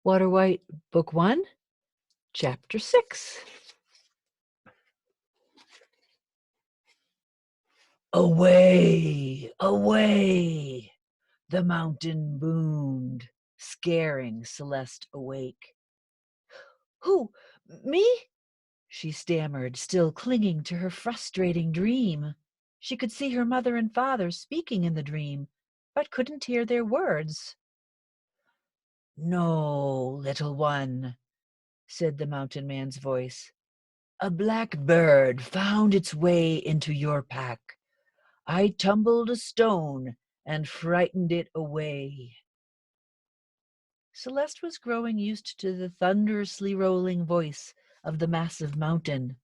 Waterwight, Book 1, Chapter 6. Away, away, the mountain boomed, scaring Celeste awake. Who? Me? She stammered, still clinging to her frustrating dream. She could see her mother and father speaking in the dream, but couldn't hear their words. No, little one, said the mountain man's voice. A black bird found its way into your pack. I tumbled a stone and frightened it away. Celeste was growing used to the thunderously rolling voice of the massive mountain.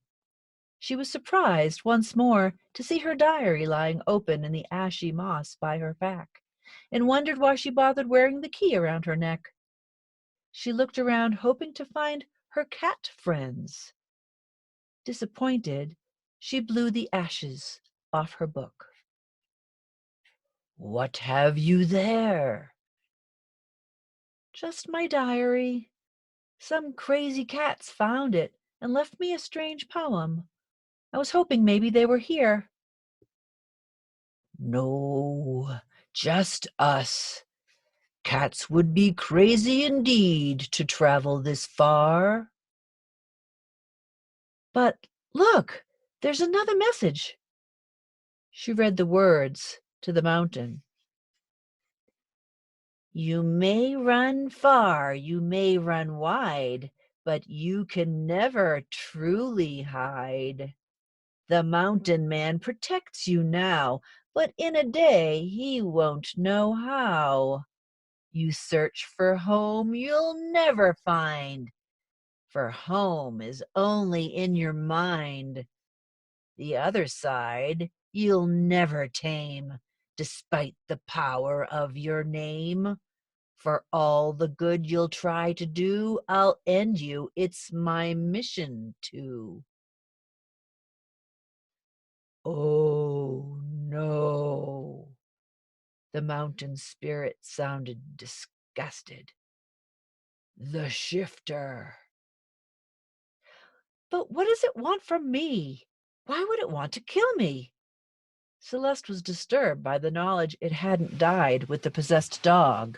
She was surprised once more to see her diary lying open in the ashy moss by her pack, and wondered why she bothered wearing the key around her neck. She looked around, hoping to find her cat friends. Disappointed, she blew the ashes off her book. What have you there? Just my diary. Some crazy cats found it and left me a strange poem. I was hoping maybe they were here. No, just us. Cats would be crazy indeed to travel this far. But look, there's another message. She read the words to the mountain. You may run far, you may run wide, but you can never truly hide. The mountain man protects you now, but in a day he won't know how. You search for home you'll never find, for home is only in your mind. The other side you'll never tame, despite the power of your name. For all the good you'll try to do, I'll end you. It's my mission to. Oh, no. The mountain spirit sounded disgusted. The shifter. But what does it want from me? Why would it want to kill me? Celeste was disturbed by the knowledge it hadn't died with the possessed dog.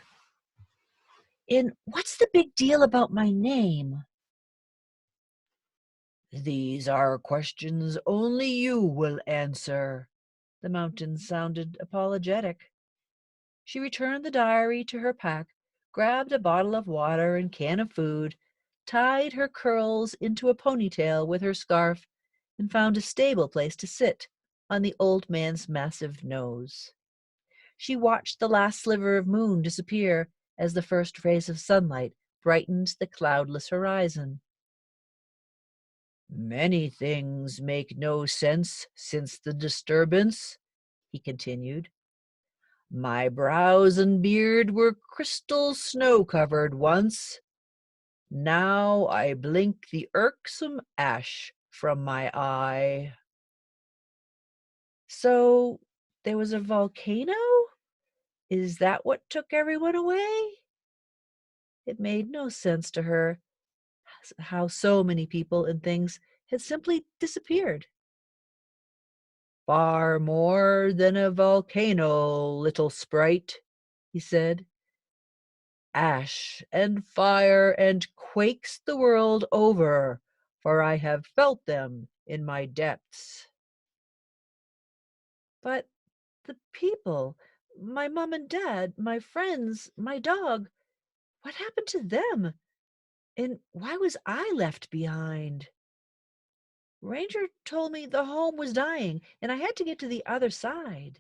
And what's the big deal about my name? These are questions only you will answer. The mountain sounded apologetic. She returned the diary to her pack, grabbed a bottle of water and can of food, tied her curls into a ponytail with her scarf, and found a stable place to sit on the old man's massive nose. She watched the last sliver of moon disappear as the first rays of sunlight brightened the cloudless horizon. Many things make no sense since the disturbance, he continued. My brows and beard were crystal snow-covered once. Now I blink the irksome ash from my eye. So there was a volcano? Is that what took everyone away? It made no sense to her how so many people and things had simply disappeared. Far more than a volcano, little sprite, he said. Ash and fire and quakes the world over, for I have felt them in my depths. But the people, my mom and dad, my friends, my dog, what happened to them? And why was I left behind? Ranger told me the home was dying and I had to get to the other side.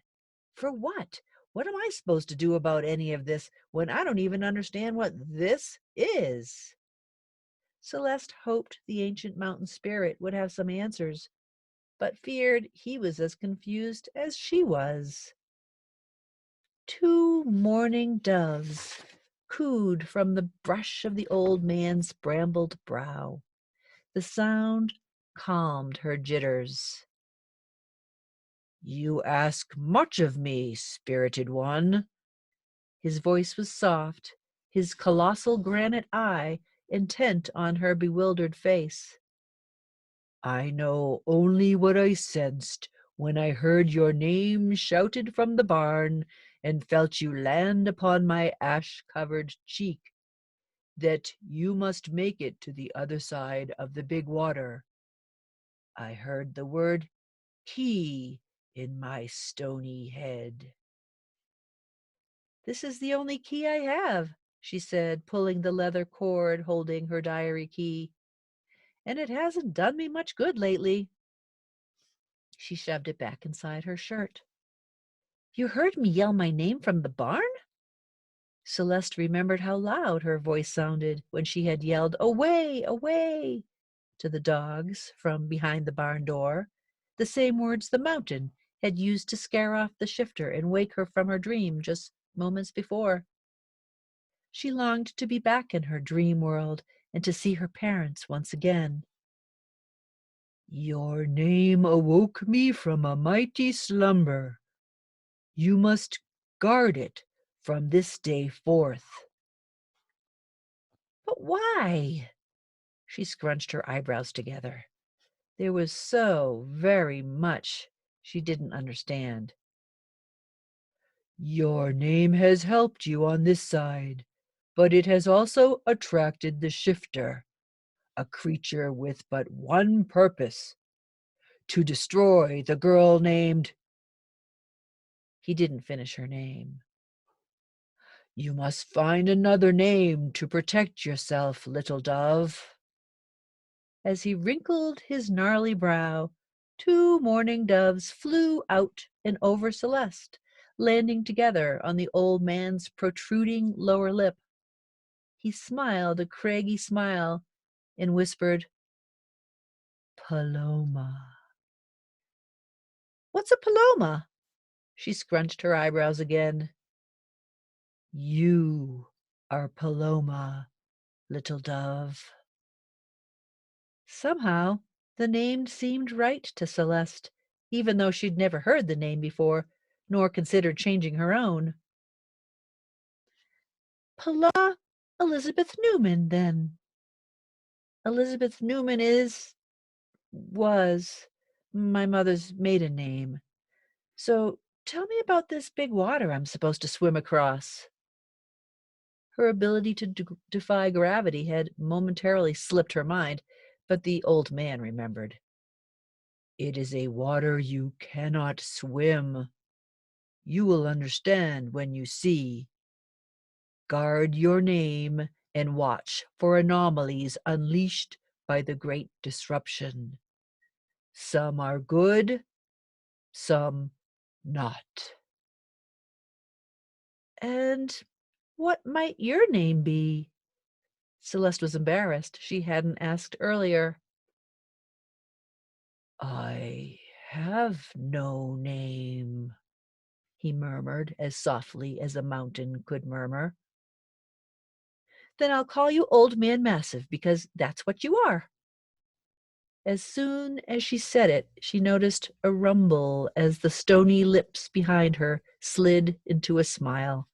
For what? What am I supposed to do about any of this when I don't even understand what this is? Celeste hoped the ancient mountain spirit would have some answers, but feared he was as confused as she was. 2 mourning doves cooed from the brush of the old man's brambled brow. The sound calmed her jitters. You ask much of me, spirited one. His voice was soft, his colossal granite eye intent on her bewildered face. I know only what I sensed when I heard your name shouted from the barn and felt you land upon my ash-covered cheek, that you must make it to the other side of the big water. I heard the word key in my stony head. This is the only key I have, she said, pulling the leather cord holding her diary key, and it hasn't done me much good lately. She shoved it back inside her shirt. You heard me yell my name from the barn? Celeste remembered how loud her voice sounded when she had yelled, "Away, away!" to the dogs from behind the barn door, the same words the mountain had used to scare off the shifter and wake her from her dream just moments before. She longed to be back in her dream world and to see her parents once again. Your name awoke me from a mighty slumber. You must guard it from this day forth. But why? She scrunched her eyebrows together. There was so very much she didn't understand. Your name has helped you on this side, but it has also attracted the shifter, a creature with but one purpose: to destroy the girl named... He didn't finish her name. You must find another name to protect yourself, little dove. As he wrinkled his gnarly brow, 2 mourning doves flew out and over Celeste, landing together on the old man's protruding lower lip. He smiled a craggy smile and whispered, Paloma. What's a paloma? She scrunched her eyebrows again. You are Paloma, little dove. Somehow, the name seemed right to Celeste, even though she'd never heard the name before, nor considered changing her own. Paloma Elizabeth Newman, then. Elizabeth Newman was my mother's maiden name. So tell me about this big water I'm supposed to swim across. Her ability to defy gravity had momentarily slipped her mind, but the old man remembered. It is a water you cannot swim. You will understand when you see. Guard your name and watch for anomalies unleashed by the great disruption. Some are good, some not. And what might your name be? Celeste was embarrassed. She hadn't asked earlier. I have no name, he murmured as softly as a mountain could murmur. Then I'll call you Old Man Massive, because that's what you are. As soon as she said it, she noticed a rumble as the stony lips behind her slid into a smile.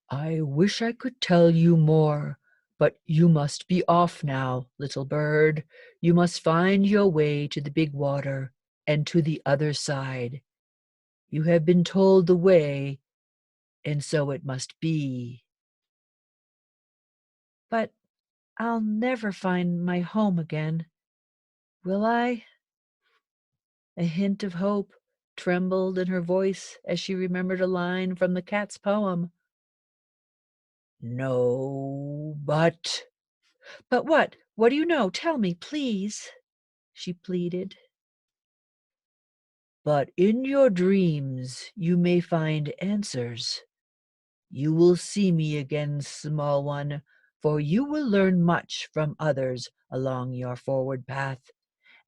I wish I could tell you more, but you must be off now, little bird. You must find your way to the big water and to the other side. You have been told the way, and so it must be. But I'll never find my home again, will I? A hint of hope trembled in her voice as she remembered a line from the cat's poem. No, but... But what? What do you know? Tell me, please, she pleaded. But in your dreams you may find answers. You will see me again, small one, for you will learn much from others along your forward path,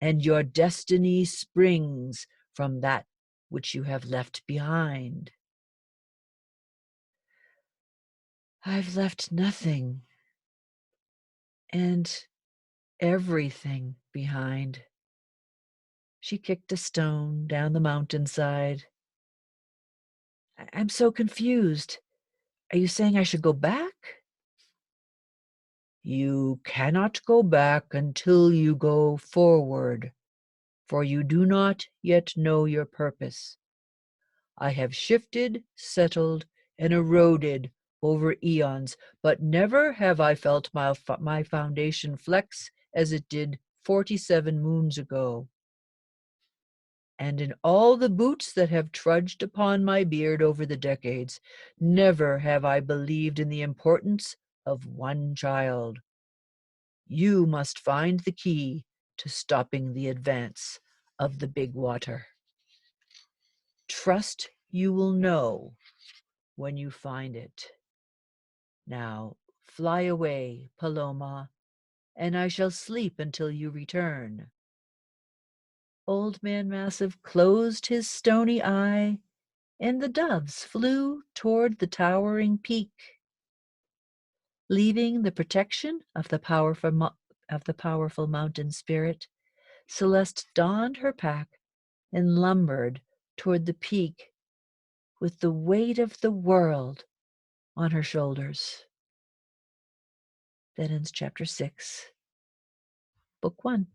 and your destiny springs from that which you have left behind. I've left nothing and everything behind. She kicked a stone down the mountainside. I'm so confused. Are you saying I should go back? You cannot go back until you go forward, for you do not yet know your purpose. I have shifted, settled, and eroded over eons, but never have I felt my foundation flex as it did 47 moons ago. And in all the boots that have trudged upon my beard over the decades, never have I believed in the importance of one child. You must find the key to stopping the advance of the big water. Trust you will know when you find it. Now fly away, Paloma, and I shall sleep until you return. Old Man Massive closed his stony eye, and the doves flew toward the towering peak. Leaving the protection of the powerful mountain spirit, Celeste donned her pack and lumbered toward the peak with the weight of the world on her shoulders. That ends chapter 6, book 1.